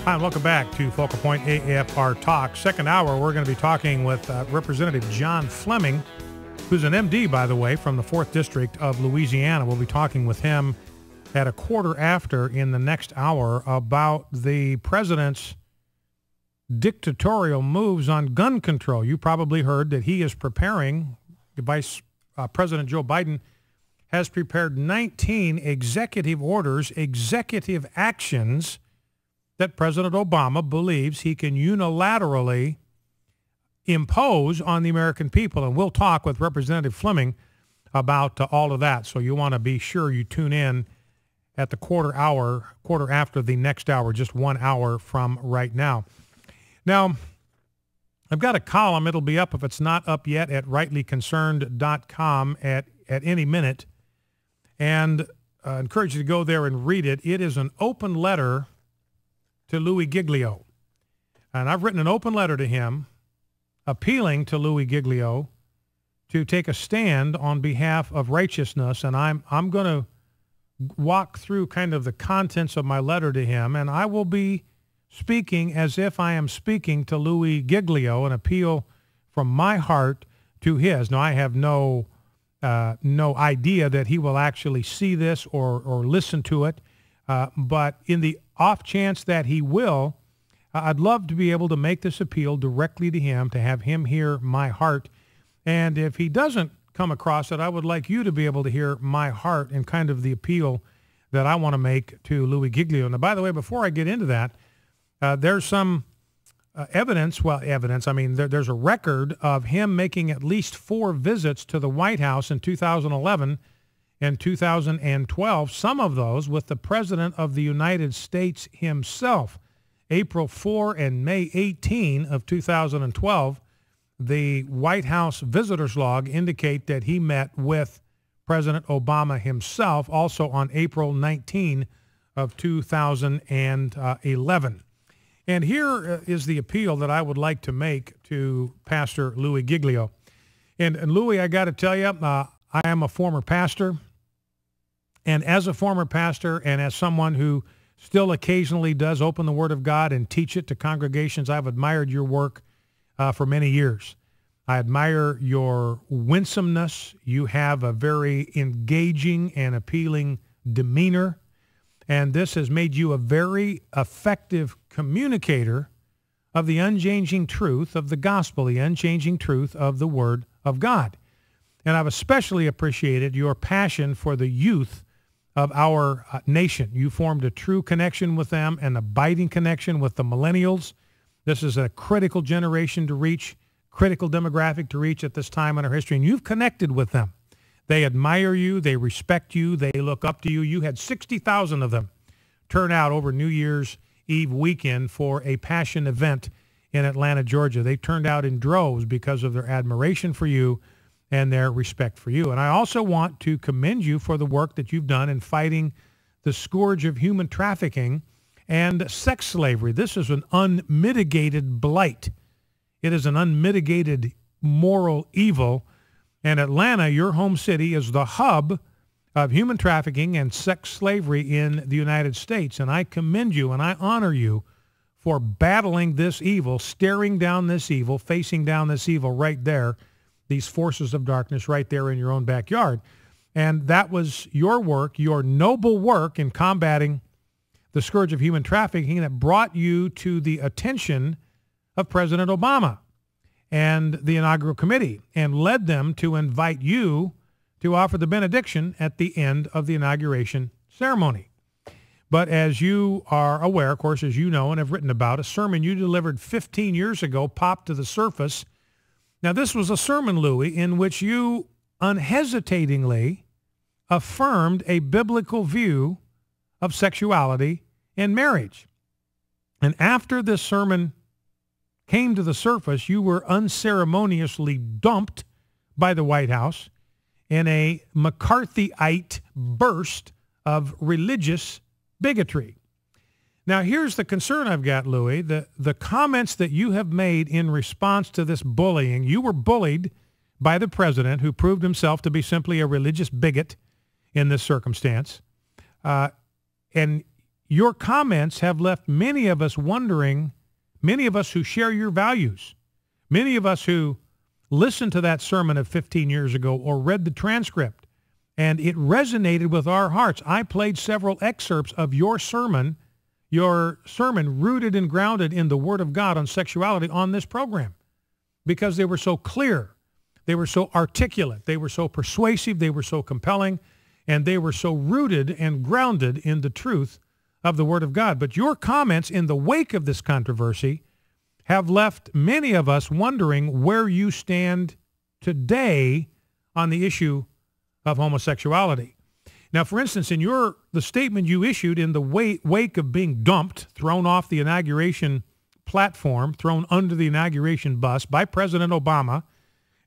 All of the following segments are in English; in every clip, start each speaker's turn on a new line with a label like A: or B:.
A: Hi, and welcome back to Focal Point AFR Talk. Second hour, we're going to be talking with Representative John Fleming, who's an MD, by the way, from the 4th District of Louisiana. We'll be talking with him at a quarter after in the next hour about the president's dictatorial moves on gun control. You probably heard that he is preparing, Vice President Joe Biden has prepared 19 executive orders, executive actions that President Obama believes he can unilaterally impose on the American people. And we'll talk with Representative Fleming about all of that. So you want to be sure you tune in at the quarter after the next hour, just 1 hour from right now. Now, I've got a column. It'll be up, if it's not up yet, at rightlyconcerned.com at any minute. And I encourage you to go there and read it. It is an open letter to Louie Giglio. And I've written an open letter to him appealing to Louie Giglio to take a stand on behalf of righteousness. And I'm going to walk through kind of the contents of my letter to him, and I will be speaking as if I am speaking to Louie Giglio, an appeal from my heart to his. Now, I have no idea that he will actually see this or listen to it, but in the off chance that he will, I'd love to be able to make this appeal directly to him, to have him hear my heart. And if he doesn't come across it, I would like you to be able to hear my heart and kind of the appeal that I want to make to Louie Giglio. Now, by the way, before I get into that, there's some evidence. I mean, there's a record of him making at least 4 visits to the White House in 2011 and 2012, some of those with the President of the United States himself. April 4 and May 18 of 2012, the White House visitors log indicate that he met with President Obama himself, also on April 19 of 2011. And here is the appeal that I would like to make to Pastor Louie Giglio. And Louie, I got to tell you, I am a former pastor. And as a former pastor and as someone who still occasionally does open the Word of God and teach it to congregations, I've admired your work for many years. I admire your winsomeness. You have a very engaging and appealing demeanor. And this has made you a very effective communicator of the unchanging truth of the gospel, the unchanging truth of the Word of God. And I've especially appreciated your passion for the youth of our nation. You formed a true connection with them, an abiding connection with the millennials. This is a critical generation to reach, critical demographic to reach at this time in our history, and you've connected with them. They admire you, they respect you, they look up to you. You had 60,000 of them turn out over New Year's Eve weekend for a passion event in Atlanta, Georgia. They turned out in droves because of their admiration for you and their respect for you. And I also want to commend you for the work that you've done in fighting the scourge of human trafficking and sex slavery. This is an unmitigated blight. It is an unmitigated moral evil. And Atlanta, your home city, is the hub of human trafficking and sex slavery in the United States. And I commend you and I honor you for battling this evil, staring down this evil, facing down this evil right there, these forces of darkness right there in your own backyard. And that was your work, your noble work in combating the scourge of human trafficking that brought you to the attention of President Obama and the inaugural committee and led them to invite you to offer the benediction at the end of the inauguration ceremony. But as you are aware, of course, as you know and have written about, a sermon you delivered 15 years ago popped to the surface. Now, this was a sermon, Louie, in which you unhesitatingly affirmed a biblical view of sexuality and marriage. And after this sermon came to the surface, you were unceremoniously dumped by the White House in a McCarthyite burst of religious bigotry. Now, here's the concern I've got, Louie. The comments that you have made in response to this bullying, you were bullied by the president, who proved himself to be simply a religious bigot in this circumstance. And your comments have left many of us wondering, many of us who share your values, many of us who listened to that sermon of 15 years ago or read the transcript, and it resonated with our hearts. I played several excerpts of your sermon rooted and grounded in the Word of God on sexuality on this program because they were so clear, they were so articulate, they were so persuasive, they were so compelling, and they were so rooted and grounded in the truth of the Word of God. But your comments in the wake of this controversy have left many of us wondering where you stand today on the issue of homosexuality. Now, for instance, in the statement you issued in the wake of being dumped, thrown off the inauguration platform, thrown under the inauguration bus by President Obama,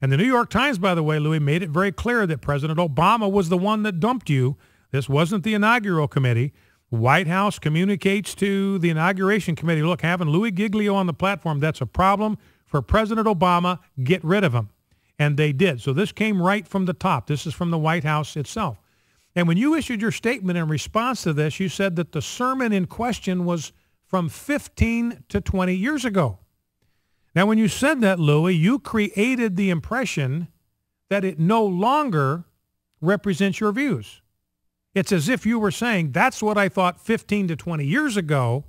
A: and the New York Times, by the way, Louie, made it very clear that President Obama was the one that dumped you. This wasn't the inaugural committee. The White House communicates to the inauguration committee, look, having Louie Giglio on the platform, that's a problem for President Obama. Get rid of him. And they did. So this came right from the top. This is from the White House itself. And when you issued your statement in response to this, you said that the sermon in question was from 15 to 20 years ago. Now, when you said that, Louie, you created the impression that it no longer represents your views. It's as if you were saying, that's what I thought 15 to 20 years ago,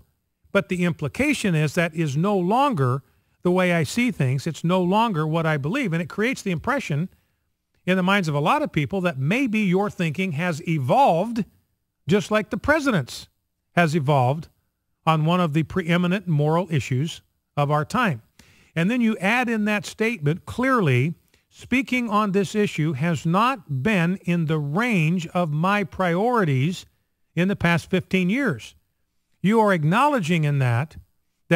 A: but the implication is that is no longer the way I see things. It's no longer what I believe. And it creates the impression in the minds of a lot of people that maybe your thinking has evolved just like the president's has evolved on one of the preeminent moral issues of our time. And then you add in that statement, clearly, speaking on this issue has not been in the range of my priorities in the past 15 years. You are acknowledging in that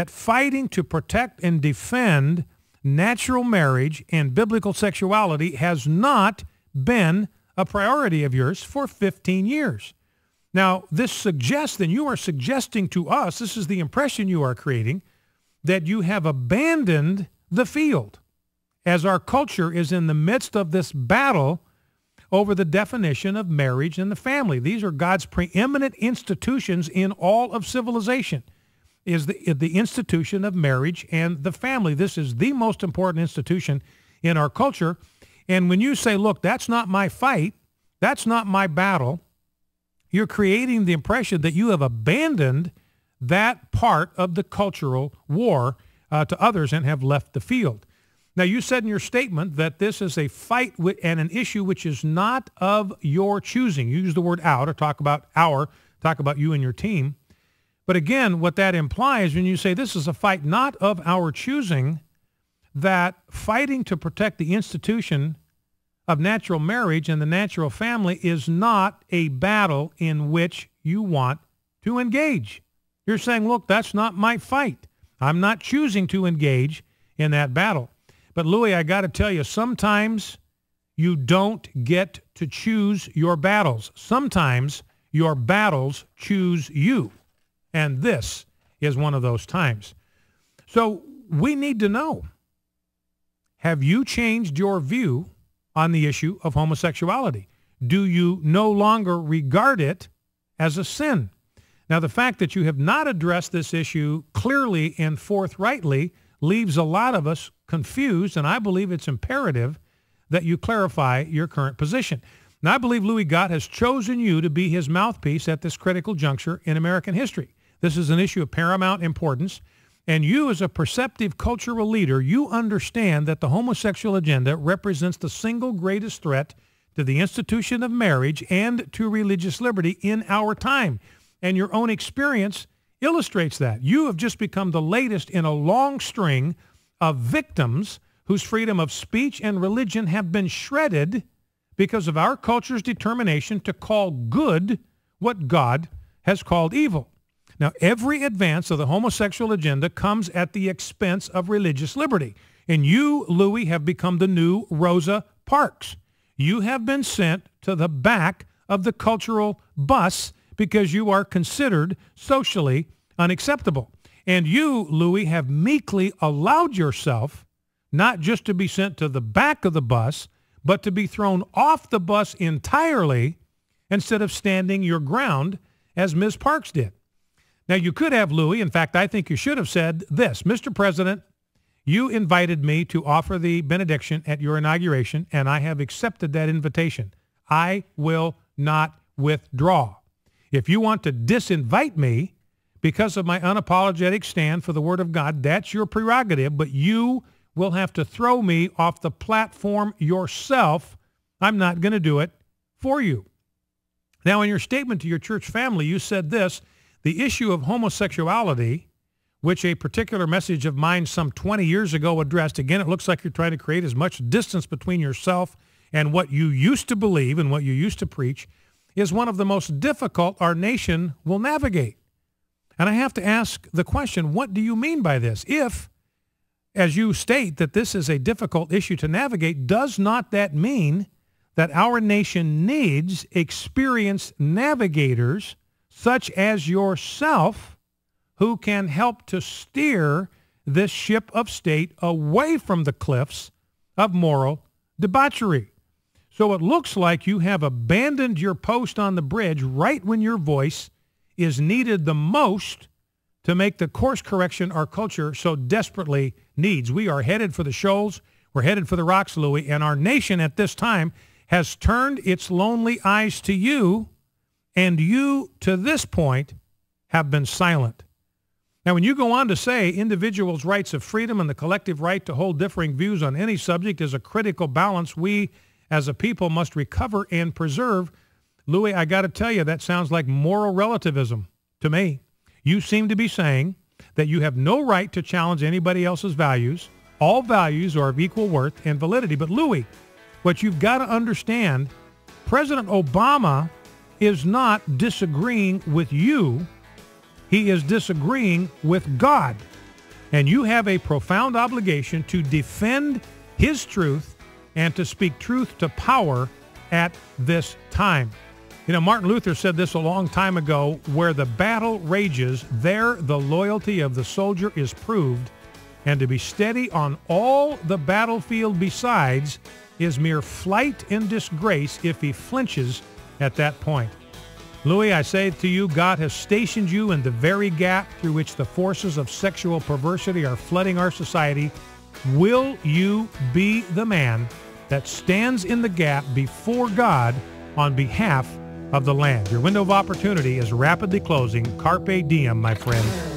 A: fighting to protect and defend natural marriage and biblical sexuality has not been a priority of yours for 15 years. Now, this suggests, and you are suggesting to us, this is the impression you are creating, that you have abandoned the field as our culture is in the midst of this battle over the definition of marriage and the family. These are God's preeminent institutions in all of civilization, is the institution of marriage and the family. This is the most important institution in our culture. And when you say, look, that's not my fight, that's not my battle, you're creating the impression that you have abandoned that part of the cultural war to others and have left the field. Now, you said in your statement that this is a fight and an issue which is not of your choosing. You use the word out or talk about you and your team. But again, what that implies when you say this is a fight not of our choosing, that fighting to protect the institution of natural marriage and the natural family is not a battle in which you want to engage. You're saying, look, that's not my fight. I'm not choosing to engage in that battle. But Louie, I got to tell you, sometimes you don't get to choose your battles. Sometimes your battles choose you. And this is one of those times. So we need to know, have you changed your view on the issue of homosexuality? Do you no longer regard it as a sin? Now, the fact that you have not addressed this issue clearly and forthrightly leaves a lot of us confused, and I believe it's imperative that you clarify your current position. Now, I believe Louie Gott has chosen you to be his mouthpiece at this critical juncture in American history. This is an issue of paramount importance, and you as a perceptive cultural leader, you understand that the homosexual agenda represents the single greatest threat to the institution of marriage and to religious liberty in our time. And your own experience illustrates that. You have just become the latest in a long string of victims whose freedom of speech and religion have been shredded because of our culture's determination to call good what God has called evil. Now, every advance of the homosexual agenda comes at the expense of religious liberty. And you, Louie, have become the new Rosa Parks. You have been sent to the back of the cultural bus because you are considered socially unacceptable. And you, Louie, have meekly allowed yourself not just to be sent to the back of the bus, but to be thrown off the bus entirely instead of standing your ground as Ms. Parks did. Now, you could have, Louie, in fact, I think you should have said this: Mr. President, you invited me to offer the benediction at your inauguration, and I have accepted that invitation. I will not withdraw. If you want to disinvite me because of my unapologetic stand for the Word of God, that's your prerogative, but you will have to throw me off the platform yourself. I'm not going to do it for you. Now, in your statement to your church family, you said this: the issue of homosexuality, which a particular message of mine some 20 years ago addressed. Again, it looks like you're trying to create as much distance between yourself and what you used to believe and what you used to preach, is one of the most difficult our nation will navigate. And I have to ask the question, what do you mean by this? If, as you state, that this is a difficult issue to navigate, does not that mean that our nation needs experienced navigators such as yourself who can help to steer this ship of state away from the cliffs of moral debauchery? So it looks like you have abandoned your post on the bridge right when your voice is needed the most to make the course correction our culture so desperately needs. We are headed for the shoals. We're headed for the rocks, Louie, and our nation at this time has turned its lonely eyes to you, and you, to this point, have been silent. Now, when you go on to say individuals' rights of freedom and the collective right to hold differing views on any subject is a critical balance we as a people must recover and preserve, Louie, I got to tell you, that sounds like moral relativism to me. You seem to be saying that you have no right to challenge anybody else's values. All values are of equal worth and validity. But Louie, what you've got to understand, President Obama is not disagreeing with you. He is disagreeing with God. And you have a profound obligation to defend his truth and to speak truth to power at this time. You know, Martin Luther said this a long time ago: where the battle rages, there the loyalty of the soldier is proved, and to be steady on all the battlefield besides is mere flight and disgrace if he flinches at that point. Louie, I say to you, God has stationed you in the very gap through which the forces of sexual perversity are flooding our society. Will you be the man that stands in the gap before God on behalf of the land? Your window of opportunity is rapidly closing. Carpe diem, my friend.